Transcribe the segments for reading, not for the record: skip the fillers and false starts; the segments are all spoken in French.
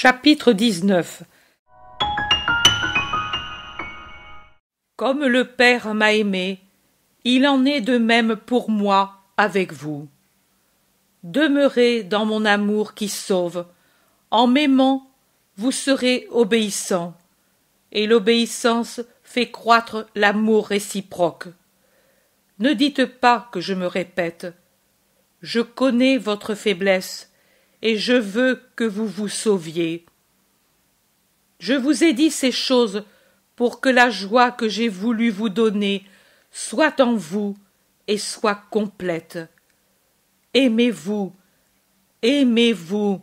Chapitre 19. Comme le Père m'a aimé, il en est de même pour moi avec vous. Demeurez dans mon amour qui sauve. En m'aimant, vous serez obéissants, et l'obéissance fait croître l'amour réciproque. Ne dites pas que je me répète. Je connais votre faiblesse, et je veux que vous vous sauviez. Je vous ai dit ces choses pour que la joie que j'ai voulu vous donner soit en vous et soit complète. Aimez-vous, aimez-vous,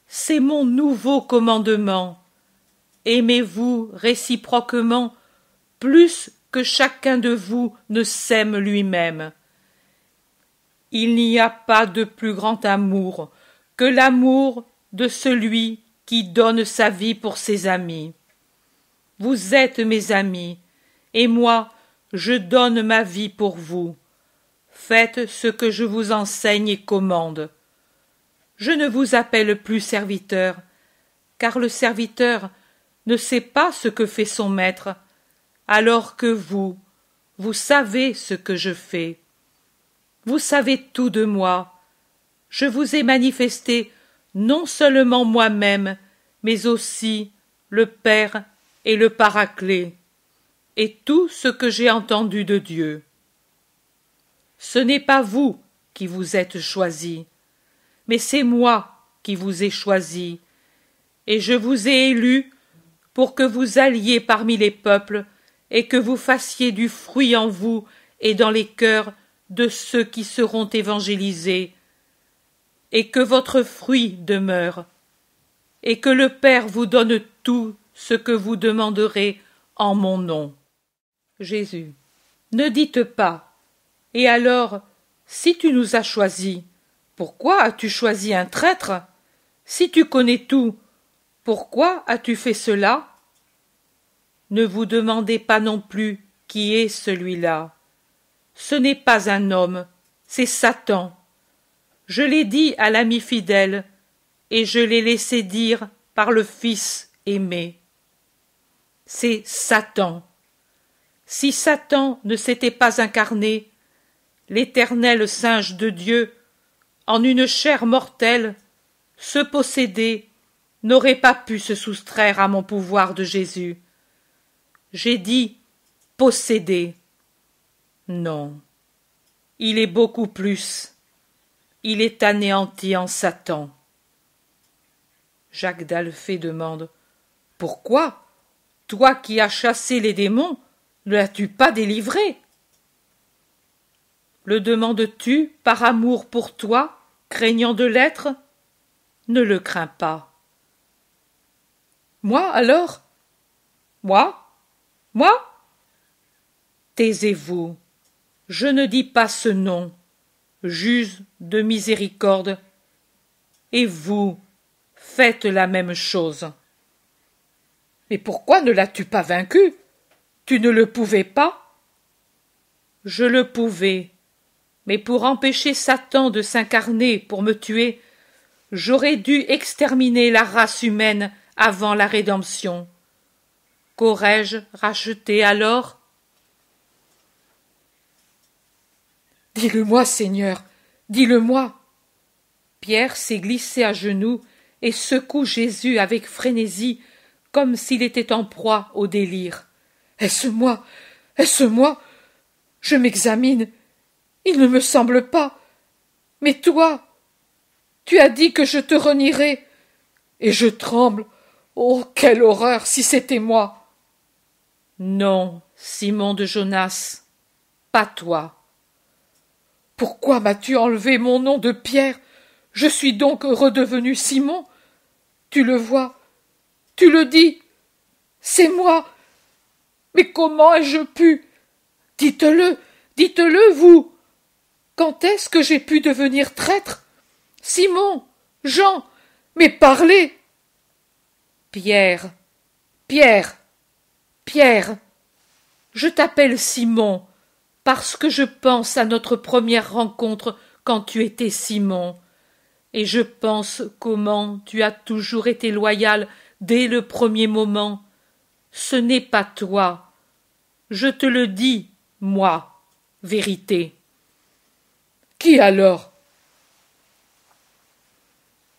c'est mon nouveau commandement. Aimez-vous réciproquement plus que chacun de vous ne s'aime lui-même. Il n'y a pas de plus grand amour que l'amour de celui qui donne sa vie pour ses amis. Vous êtes mes amis, et moi, je donne ma vie pour vous. Faites ce que je vous enseigne et commande. Je ne vous appelle plus serviteur, car le serviteur ne sait pas ce que fait son maître, alors que vous savez ce que je fais. Vous savez tout de moi. Je vous ai manifesté non seulement moi-même, mais aussi le Père et le Paraclet, et tout ce que j'ai entendu de Dieu. Ce n'est pas vous qui vous êtes choisis, mais c'est moi qui vous ai choisis, et je vous ai élus pour que vous alliez parmi les peuples et que vous fassiez du fruit en vous et dans les cœurs de ceux qui seront évangélisés, et que votre fruit demeure, et que le Père vous donne tout ce que vous demanderez en mon nom. Jésus. Ne dites pas, et alors, si tu nous as choisis, pourquoi as-tu choisi un traître? Si tu connais tout, pourquoi as-tu fait cela? Ne vous demandez pas non plus qui est celui-là. Ce n'est pas un homme, c'est Satan. Je l'ai dit à l'ami fidèle, et je l'ai laissé dire par le Fils aimé. C'est Satan. Si Satan ne s'était pas incarné, l'éternel singe de Dieu, en une chair mortelle, ce possédé n'aurait pas pu se soustraire à mon pouvoir de Jésus. J'ai dit possédé. Non, il est beaucoup plus. Il est anéanti en Satan. Jacques d'Alphée demande: Pourquoi, toi qui as chassé les démons, ne l'as-tu pas délivré? Le demandes-tu par amour pour toi, craignant de l'être? Ne le crains pas. Moi alors? Moi? Taisez-vous. Je ne dis pas ce nom. Juge de miséricorde, et vous faites la même chose. Mais pourquoi ne l'as-tu pas vaincu? Tu ne le pouvais pas? Je le pouvais, mais pour empêcher Satan de s'incarner pour me tuer, j'aurais dû exterminer la race humaine avant la rédemption. Qu'aurais-je racheté alors? Dis-le-moi, Seigneur, dis-le-moi. Pierre s'est glissé à genoux et secoue Jésus avec frénésie, comme s'il était en proie au délire. Est-ce moi? Est-ce moi? Je m'examine. Il ne me semble pas. Mais toi, tu as dit que je te renierais. Et je tremble. Oh, quelle horreur, si c'était moi! Non, Simon de Jonas, pas toi. Pourquoi m'as-tu enlevé mon nom de Pierre? Je suis donc redevenu Simon? Tu le vois, tu le dis, c'est moi. Mais comment ai-je pu? Dites-le, dites-le, vous. Quand est-ce que j'ai pu devenir traître? Simon, Jean, mais parlez. Pierre, Pierre, Pierre, je t'appelle Simon, parce que je pense à notre première rencontre quand tu étais Simon, et je pense comment tu as toujours été loyal dès le premier moment. Ce n'est pas toi. Je te le dis, moi, vérité. Qui alors?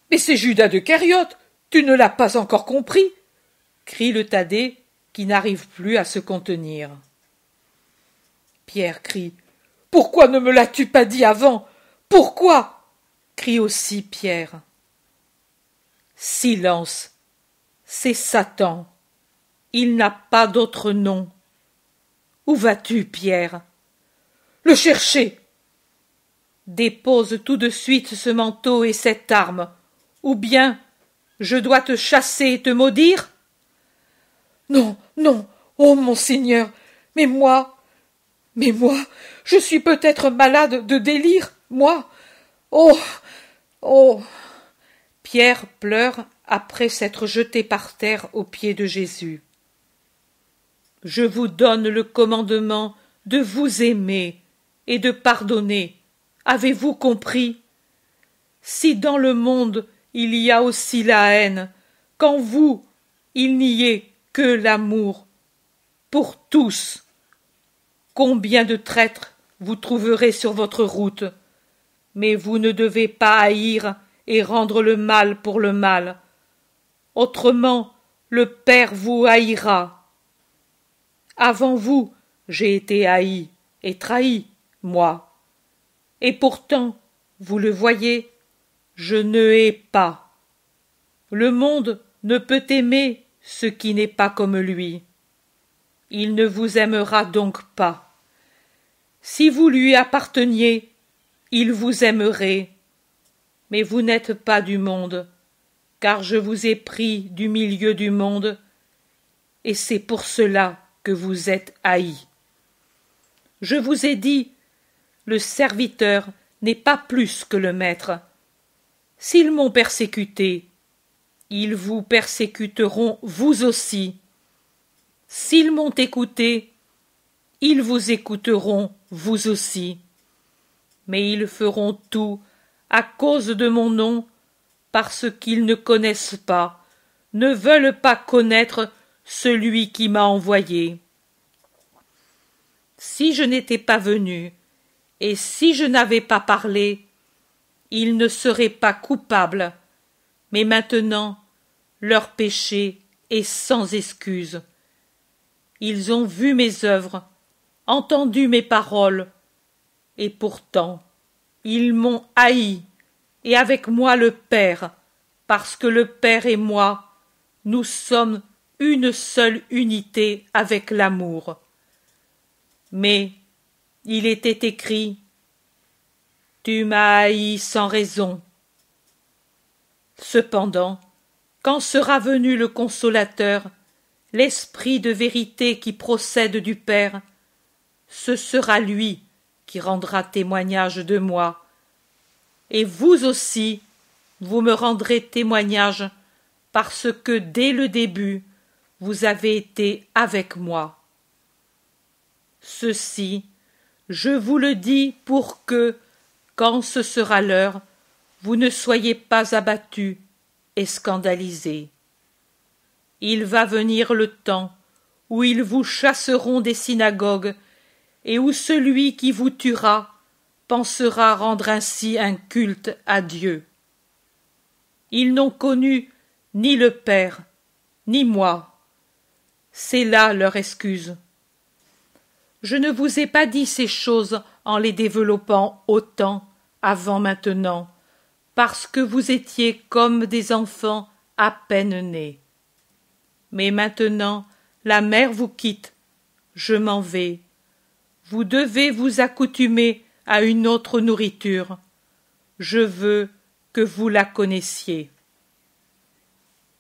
Mais c'est Judas de Cariote, tu ne l'as pas encore compris, crie le Thaddée, qui n'arrive plus à se contenir. Pierre crie. Pourquoi ne me l'as-tu pas dit avant? Pourquoi? Crie aussi Pierre. Silence. C'est Satan. Il n'a pas d'autre nom. Où vas-tu, Pierre? Le chercher. Dépose tout de suite ce manteau et cette arme, ou bien je dois te chasser et te maudire? Non, non, ô monseigneur, mais moi, je suis peut-être malade de délire, moi. Oh, oh. Pierre pleure après s'être jeté par terre aux pieds de Jésus. Je vous donne le commandement de vous aimer et de pardonner. Avez-vous compris? Si dans le monde il y a aussi la haine, qu'en vous il n'y ait que l'amour pour tous. Combien de traîtres vous trouverez sur votre route, mais vous ne devez pas haïr et rendre le mal pour le mal. Autrement, le Père vous haïra. Avant vous, j'ai été haï et trahi, moi. Et pourtant, vous le voyez, je ne hais pas. Le monde ne peut aimer ce qui n'est pas comme lui. Il ne vous aimera donc pas. Si vous lui apparteniez, il vous aimerait. Mais vous n'êtes pas du monde, car je vous ai pris du milieu du monde, et c'est pour cela que vous êtes haïs. Je vous ai dit, le serviteur n'est pas plus que le maître. S'ils m'ont persécuté, ils vous persécuteront vous aussi. S'ils m'ont écouté, ils vous écouteront vous aussi. Mais ils feront tout à cause de mon nom, parce qu'ils ne connaissent pas, ne veulent pas connaître celui qui m'a envoyé. Si je n'étais pas venu, et si je n'avais pas parlé, ils ne seraient pas coupables, mais maintenant leur péché est sans excuse. Ils ont vu mes œuvres, entendu mes paroles, et pourtant ils m'ont haï, et avec moi le Père, parce que le Père et moi, nous sommes une seule unité avec l'amour. Mais il était écrit, tu m'as haï sans raison. Cependant, quand sera venu le Consolateur, l'Esprit de vérité qui procède du Père, ce sera lui qui rendra témoignage de moi. Et vous aussi, vous me rendrez témoignage, parce que dès le début, vous avez été avec moi. Ceci, je vous le dis pour que, quand ce sera l'heure, vous ne soyez pas abattus et scandalisés. Il va venir le temps où ils vous chasseront des synagogues et où celui qui vous tuera pensera rendre ainsi un culte à Dieu. Ils n'ont connu ni le Père, ni moi. C'est là leur excuse. Je ne vous ai pas dit ces choses en les développant autant avant maintenant, parce que vous étiez comme des enfants à peine nés. Mais maintenant, la mère vous quitte, je m'en vais. Vous devez vous accoutumer à une autre nourriture. Je veux que vous la connaissiez.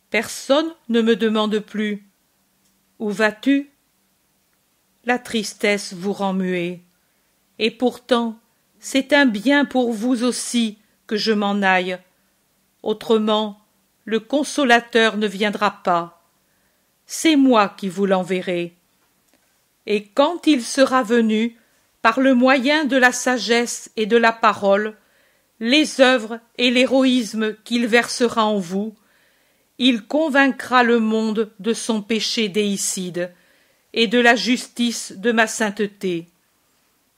Personne ne me demande plus « Où vas-tu » La tristesse vous rend muet. Et pourtant, c'est un bien pour vous aussi que je m'en aille. Autrement, le Consolateur ne viendra pas. C'est moi qui vous l'enverrai. Et quand il sera venu, par le moyen de la sagesse et de la parole, les œuvres et l'héroïsme qu'il versera en vous, il convaincra le monde de son péché déicide et de la justice de ma sainteté,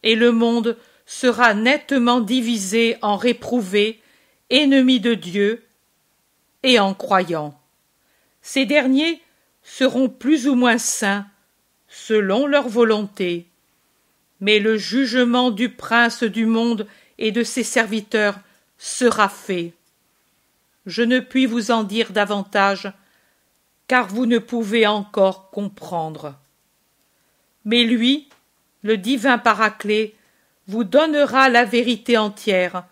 et le monde sera nettement divisé en réprouvés, ennemis de Dieu, et en croyants. Ces derniers seront plus ou moins saints, selon leur volonté, mais le jugement du prince du monde et de ses serviteurs sera fait. Je ne puis vous en dire davantage, car vous ne pouvez encore comprendre. Mais lui, le divin Paraclet, vous donnera la vérité entière,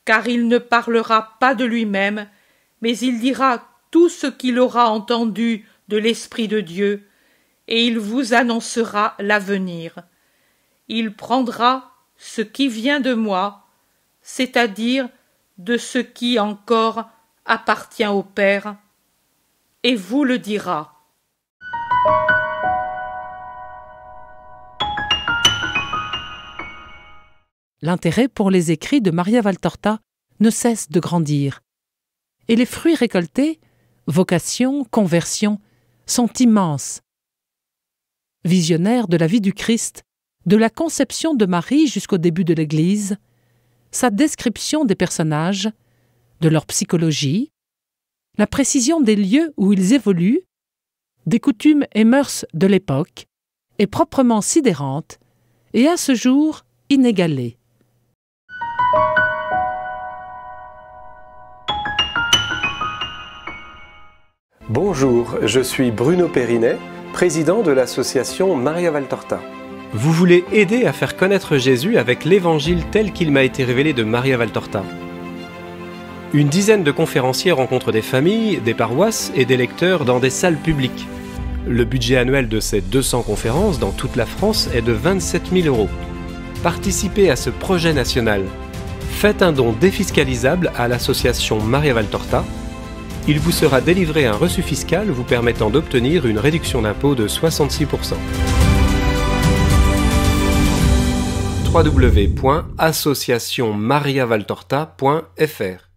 car il ne parlera pas de lui-même, mais il dira tout ce qu'il aura entendu de l'Esprit de Dieu, et il vous annoncera l'avenir. Il prendra ce qui vient de moi, c'est-à-dire de ce qui encore appartient au Père, et vous le dira. L'intérêt pour les écrits de Maria Valtorta ne cesse de grandir, et les fruits récoltés, vocation, conversion, sont immenses. Visionnaire de la vie du Christ, de la conception de Marie jusqu'au début de l'Église, sa description des personnages, de leur psychologie, la précision des lieux où ils évoluent, des coutumes et mœurs de l'époque, est proprement sidérante et à ce jour inégalée. Bonjour, je suis Bruno Périnet, président de l'association Maria Valtorta. Vous voulez aider à faire connaître Jésus avec l'évangile tel qu'il m'a été révélé de Maria Valtorta. Une dizaine de conférenciers rencontrent des familles, des paroisses et des lecteurs dans des salles publiques. Le budget annuel de ces 200 conférences dans toute la France est de 27 000 €. Participez à ce projet national. Faites un don défiscalisable à l'association Maria Valtorta. Il vous sera délivré un reçu fiscal vous permettant d'obtenir une réduction d'impôt de 66%. www.associationmariavaltorta.fr